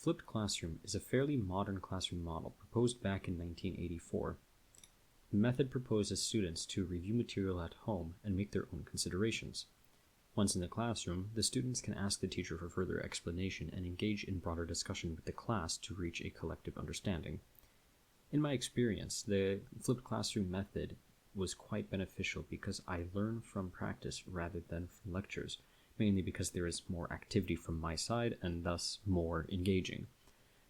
Flipped classroom is a fairly modern classroom model proposed back in 1984. The method proposes students to review material at home and make their own considerations. Once in the classroom, the students can ask the teacher for further explanation and engage in broader discussion with the class to reach a collective understanding. In my experience, the flipped classroom method was quite beneficial because I learn from practice rather than from lectures, mainly because there is more activity from my side and thus more engaging.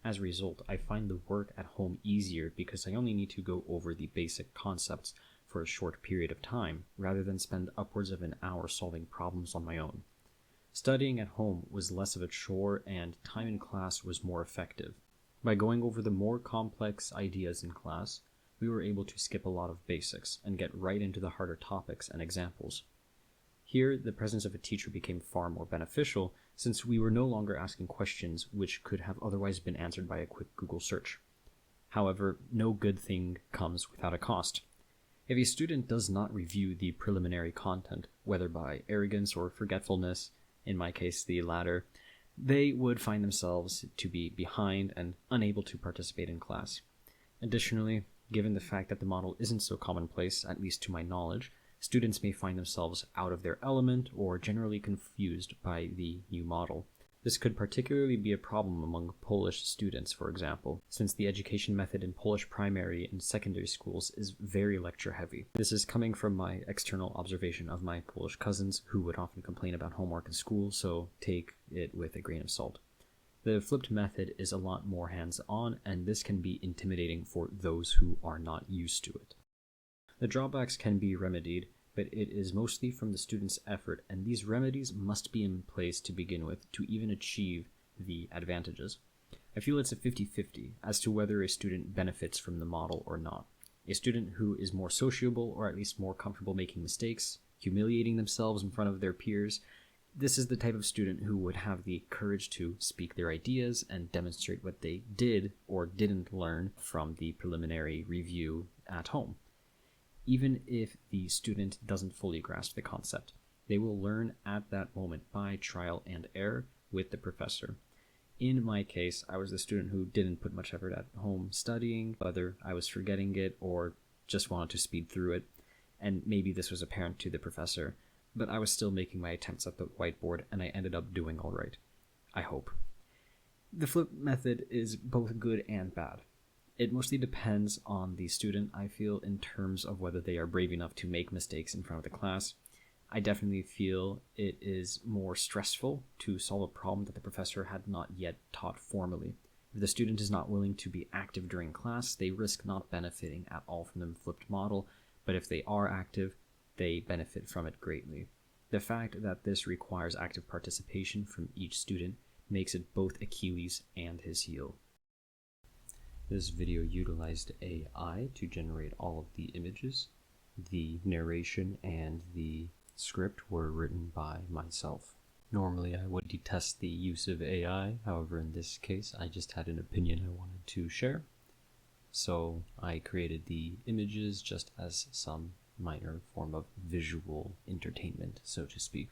As a result, I find the work at home easier because I only need to go over the basic concepts for a short period of time, rather than spend upwards of an hour solving problems on my own. Studying at home was less of a chore and time in class was more effective. By going over the more complex ideas in class, we were able to skip a lot of basics and get right into the harder topics and examples. Here, the presence of a teacher became far more beneficial since we were no longer asking questions which could have otherwise been answered by a quick Google search. However, no good thing comes without a cost. If a student does not review the preliminary content, whether by arrogance or forgetfulness, in my case the latter, they would find themselves to be behind and unable to participate in class. Additionally, given the fact that the model isn't so commonplace, at least to my knowledge, students may find themselves out of their element or generally confused by the new model. This could particularly be a problem among Polish students, for example, since the education method in Polish primary and secondary schools is very lecture-heavy. This is coming from my external observation of my Polish cousins, who would often complain about homework in school, so take it with a grain of salt. The flipped method is a lot more hands-on, and this can be intimidating for those who are not used to it. The drawbacks can be remedied, but it is mostly from the student's effort, and these remedies must be in place to begin with to even achieve the advantages. I feel it's a 50-50 as to whether a student benefits from the model or not. A student who is more sociable, or at least more comfortable making mistakes, humiliating themselves in front of their peers, this is the type of student who would have the courage to speak their ideas and demonstrate what they did or didn't learn from the preliminary review at home. Even if the student doesn't fully grasp the concept, they will learn at that moment by trial and error with the professor. In my case, I was the student who didn't put much effort at home studying, whether I was forgetting it or just wanted to speed through it, and maybe this was apparent to the professor, but I was still making my attempts at the whiteboard and I ended up doing all right. I hope. The flip method is both good and bad. It mostly depends on the student, I feel, in terms of whether they are brave enough to make mistakes in front of the class. I definitely feel it is more stressful to solve a problem that the professor had not yet taught formally. If the student is not willing to be active during class, they risk not benefiting at all from the flipped model, but if they are active, they benefit from it greatly. The fact that this requires active participation from each student makes it both Achilles and his heel. This video utilized AI to generate all of the images. The narration and the script were written by myself. Normally I would detest the use of AI, however in this case I just had an opinion I wanted to share. So I created the images just as some minor form of visual entertainment, so to speak.